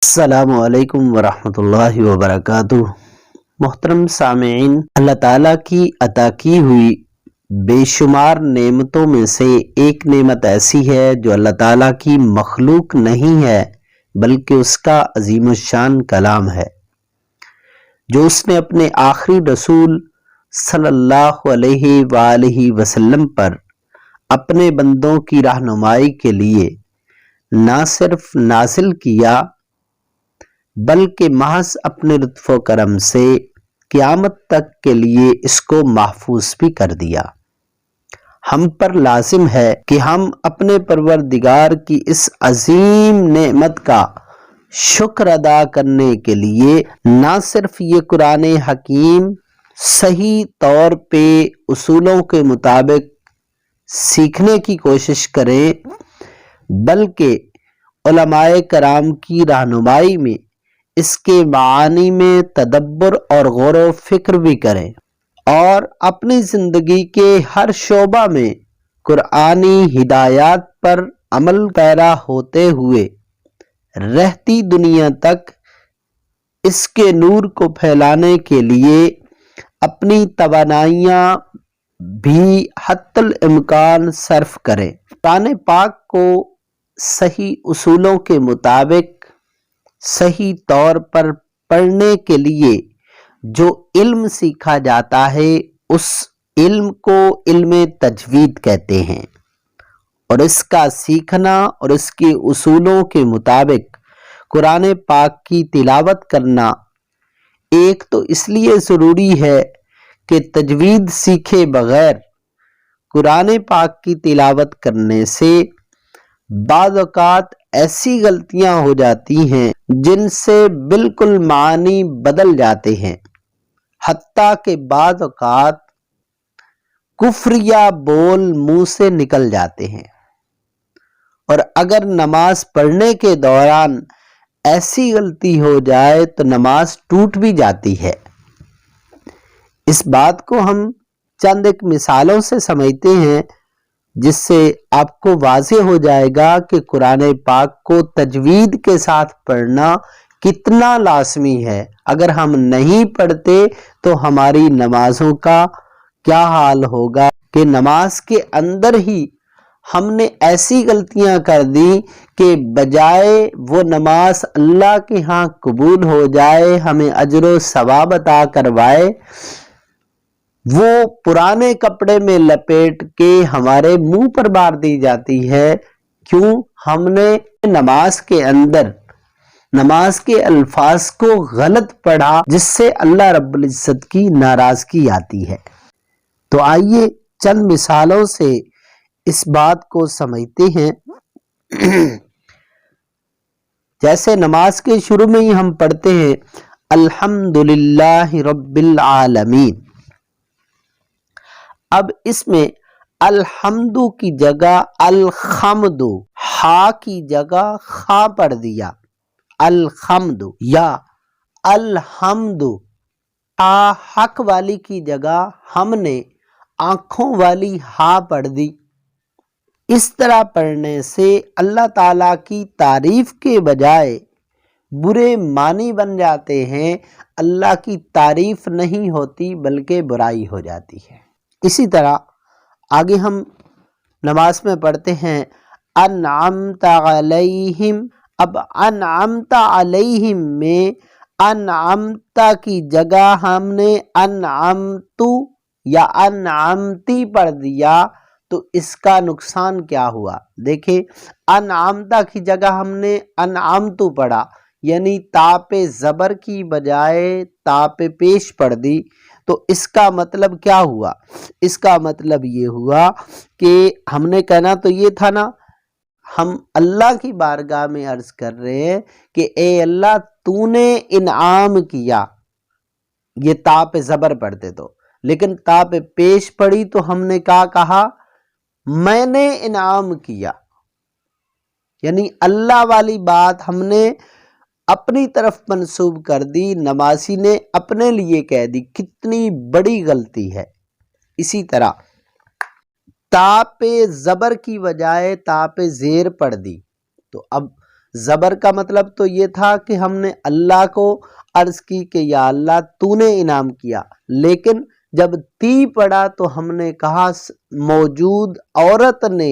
السلام علیکم ورحمۃ اللہ وبرکاتہ۔ محترم سامعین، اللہ تعالیٰ کی عطا کی ہوئی بے شمار نعمتوں میں سے ایک نعمت ایسی ہے جو اللہ تعالیٰ کی مخلوق نہیں ہے بلکہ اس کا عظیم الشان کلام ہے، جو اس نے اپنے آخری رسول صلی اللہ علیہ وآلہ وسلم پر اپنے بندوں کی رہنمائی کے لیے نہ صرف نازل کیا بلکہ محض اپنے لطف و کرم سے قیامت تک کے لیے اس کو محفوظ بھی کر دیا۔ ہم پر لازم ہے کہ ہم اپنے پروردگار کی اس عظیم نعمت کا شکر ادا کرنے کے لیے نہ صرف یہ قرآن حکیم صحیح طور پہ اصولوں کے مطابق سیکھنے کی کوشش کریں بلکہ علماء کرام کی رہنمائی میں اس کے معانی میں تدبر اور غور و فکر بھی کریں اور اپنی زندگی کے ہر شعبہ میں قرآنی ہدایات پر عمل پیرا ہوتے ہوئے رہتی دنیا تک اس کے نور کو پھیلانے کے لیے اپنی توانائیاں بھی حتی الامکان صرف کریں۔ قرآن پاک کو صحیح اصولوں کے مطابق صحیح طور پر پڑھنے کے لیے جو علم سیکھا جاتا ہے اس علم کو علم تجوید کہتے ہیں، اور اس کا سیکھنا اور اس کے اصولوں کے مطابق قرآن پاک کی تلاوت کرنا ایک تو اس لیے ضروری ہے کہ تجوید سیکھے بغیر قرآن پاک کی تلاوت کرنے سے بعض اوقات ایسی غلطیاں ہو جاتی ہیں جن سے بالکل معنی بدل جاتے ہیں، حتیٰ کہ بعض اوقات کفریہ بول منہ سے نکل جاتے ہیں، اور اگر نماز پڑھنے کے دوران ایسی غلطی ہو جائے تو نماز ٹوٹ بھی جاتی ہے۔ اس بات کو ہم چند ایک مثالوں سے سمجھتے ہیں جس سے آپ کو واضح ہو جائے گا کہ قرآن پاک کو تجوید کے ساتھ پڑھنا کتنا لازمی ہے۔ اگر ہم نہیں پڑھتے تو ہماری نمازوں کا کیا حال ہوگا کہ نماز کے اندر ہی ہم نے ایسی غلطیاں کر دی کہ بجائے وہ نماز اللہ کے ہاں قبول ہو جائے، ہمیں اجر و ثواب عطا کروائے، وہ پرانے کپڑے میں لپیٹ کے ہمارے منہ پر مار دی جاتی ہے۔ کیوں؟ ہم نے نماز کے اندر نماز کے الفاظ کو غلط پڑھا جس سے اللہ رب العزت کی ناراضگی آتی ہے۔ تو آئیے چند مثالوں سے اس بات کو سمجھتے ہیں۔ جیسے نماز کے شروع میں ہی ہم پڑھتے ہیں الحمدللہ رب العالمین۔ اب اس میں الحمد کی جگہ الحمد، ہا کی جگہ خا پڑھ دیا، الحمد یا الحمد۔ حق والی کی جگہ ہم نے آنکھوں والی ہا پڑھ دی۔ اس طرح پڑھنے سے اللہ تعالیٰ کی تعریف کے بجائے برے معنی بن جاتے ہیں، اللہ کی تعریف نہیں ہوتی بلکہ برائی ہو جاتی ہے۔ اسی طرح آگے ہم نماز میں پڑھتے ہیں انعمت علیہم۔ اب انعمت علیہم میں انعمت کی جگہ ہم نے انعمت یا انعمتی پڑھ دیا، تو اس کا نقصان کیا ہوا؟ دیکھیں، انعمت کی جگہ ہم نے انعمت پڑھا، یعنی تا پہ زبر کی بجائے تا پہ پیش پڑھ دی، تو اس کا مطلب کیا ہوا؟ اس کا مطلب یہ ہوا کہ ہم نے کہنا تو یہ تھا نا، ہم اللہ کی بارگاہ میں عرض کر رہے ہیں کہ اے اللہ تو نے انعام کیا، یہ تا پہ زبر پڑھتے تو، لیکن تا پہ پیش پڑھی تو ہم نے کیا کہا؟ میں نے انعام کیا، یعنی اللہ والی بات ہم نے اپنی طرف منسوب کر دی، نمازی نے اپنے لیے کہہ دی، کتنی بڑی غلطی ہے۔ اسی طرح تا پہ زبر کی بجائے تا پہ زیر پڑھ دی، تو اب زبر کا مطلب تو یہ تھا کہ ہم نے اللہ کو عرض کی کہ یا اللہ تو نے انعام کیا، لیکن جب تی پڑا تو ہم نے کہا موجود عورت نے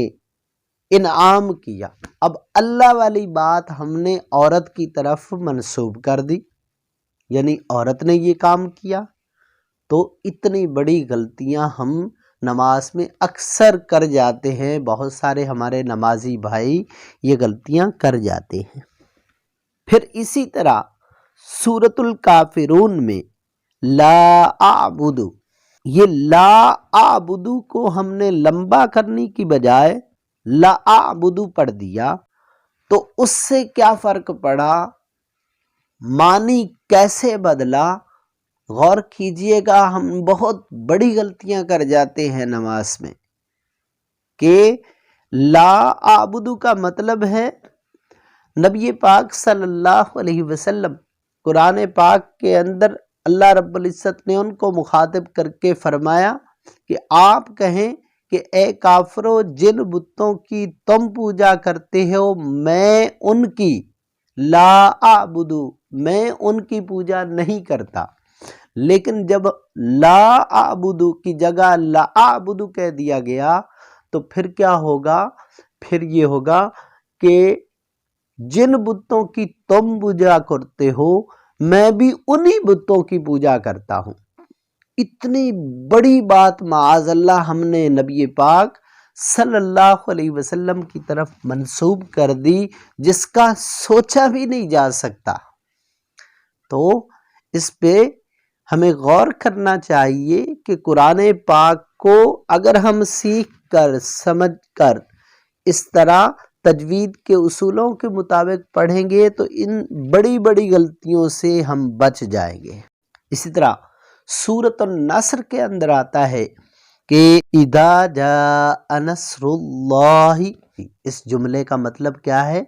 انعام کیا۔ اب اللہ والی بات ہم نے عورت کی طرف منسوب کر دی، یعنی عورت نے یہ کام کیا۔ تو اتنی بڑی غلطیاں ہم نماز میں اکثر کر جاتے ہیں، بہت سارے ہمارے نمازی بھائی یہ غلطیاں کر جاتے ہیں۔ پھر اسی طرح سورۃ الکافرون میں لا اعبد، یہ لا اعبد کو ہم نے لمبا کرنے کی بجائے لا اعبد پڑھ دیا، تو اس سے کیا فرق پڑا، معنی کیسے بدلا؟ غور کیجئے گا، ہم بہت بڑی غلطیاں کر جاتے ہیں نماز میں کہ لا اعبد کا مطلب ہے نبی پاک صلی اللہ علیہ وسلم، قرآن پاک کے اندر اللہ رب العزت نے ان کو مخاطب کر کے فرمایا کہ آپ کہیں کہ اے کافرو، جن بتوں کی تم پوجا کرتے ہو میں ان کی لا اعبد، میں ان کی پوجا نہیں کرتا۔ لیکن جب لا اعبد کی جگہ لا اعبد کہہ دیا گیا تو پھر کیا ہوگا؟ پھر یہ ہوگا کہ جن بتوں کی تم پوجا کرتے ہو میں بھی انہی بتوں کی پوجا کرتا ہوں۔ اتنی بڑی بات معاذ اللہ ہم نے نبی پاک صلی اللہ علیہ وسلم کی طرف منسوب کر دی، جس کا سوچا بھی نہیں جا سکتا۔ تو اس پہ ہمیں غور کرنا چاہیے کہ قرآن پاک کو اگر ہم سیکھ کر سمجھ کر اس طرح تجوید کے اصولوں کے مطابق پڑھیں گے تو ان بڑی بڑی غلطیوں سے ہم بچ جائیں گے۔ اسی طرح سورۃ النصر کے اندر آتا ہے کہ اذا جاء نصر اللہ، اس جملے کا مطلب کیا ہے؟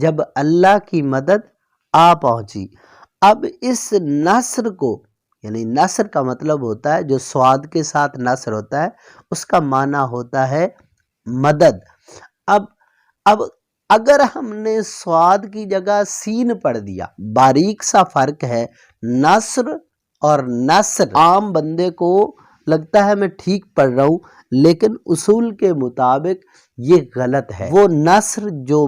جب اللہ کی مدد آ پہنچی۔ اب اس نصر کو، یعنی نصر کا مطلب ہوتا ہے جو سواد کے ساتھ نصر ہوتا ہے، اس کا معنی ہوتا ہے مدد۔ اب اگر ہم نے سواد کی جگہ سین پڑھ دیا، باریک سا فرق ہے نصر اور نصر۔ عام بندے کو لگتا ہے میں ٹھیک پڑھ رہا ہوں، لیکن اصول کے مطابق یہ غلط ہے۔ وہ نصر جو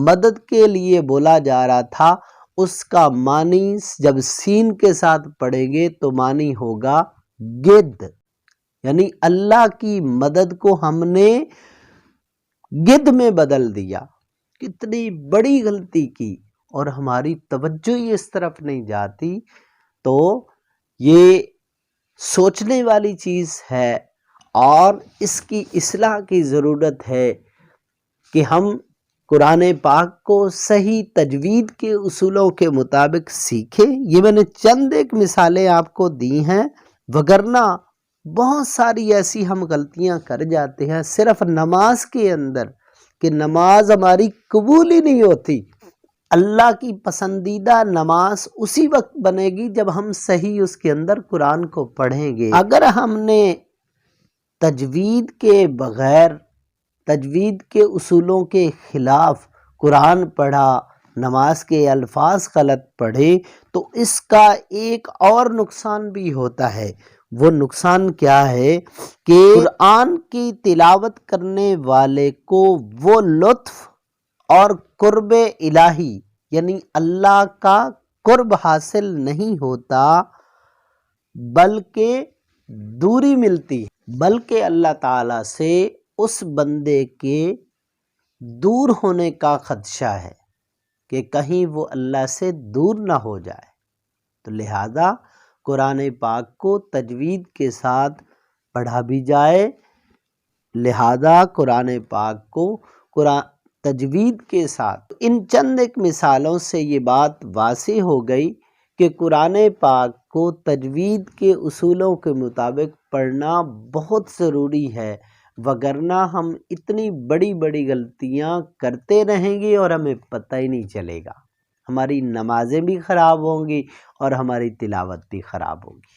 مدد کے لیے بولا جا رہا تھا، اس کا معنی جب سین کے ساتھ پڑھیں گے تو معنی ہوگا گد، یعنی اللہ کی مدد کو ہم نے گد میں بدل دیا۔ کتنی بڑی غلطی کی اور ہماری توجہ ہی اس طرف نہیں جاتی۔ تو یہ سوچنے والی چیز ہے اور اس کی اصلاح کی ضرورت ہے کہ ہم قرآن پاک کو صحیح تجوید کے اصولوں کے مطابق سیکھیں۔ یہ میں نے چند ایک مثالیں آپ کو دی ہیں، وگرنہ بہت ساری ایسی ہم غلطیاں کر جاتے ہیں صرف نماز کے اندر کہ نماز ہماری قبول ہی نہیں ہوتی۔ اللہ کی پسندیدہ نماز اسی وقت بنے گی جب ہم صحیح اس کے اندر قرآن کو پڑھیں گے۔ اگر ہم نے تجوید کے بغیر، تجوید کے اصولوں کے خلاف قرآن پڑھا، نماز کے الفاظ غلط پڑھے، تو اس کا ایک اور نقصان بھی ہوتا ہے۔ وہ نقصان کیا ہے کہ قرآن کی تلاوت کرنے والے کو وہ لطف اور قرب الہی، یعنی اللہ کا قرب حاصل نہیں ہوتا، بلکہ دوری ملتی ہے، بلکہ اللہ تعالیٰ سے اس بندے کے دور ہونے کا خدشہ ہے کہ کہیں وہ اللہ سے دور نہ ہو جائے۔ تو لہذا قرآن پاک کو تجوید کے ساتھ پڑھا بھی جائے، لہذا قرآن پاک کو تجوید کے ساتھ۔ ان چند ایک مثالوں سے یہ بات واضح ہو گئی کہ قرآن پاک کو تجوید کے اصولوں کے مطابق پڑھنا بہت ضروری ہے، وگرنہ ہم اتنی بڑی بڑی غلطیاں کرتے رہیں گے اور ہمیں پتہ ہی نہیں چلے گا۔ ہماری نمازیں بھی خراب ہوں گی اور ہماری تلاوت بھی خراب ہوگی۔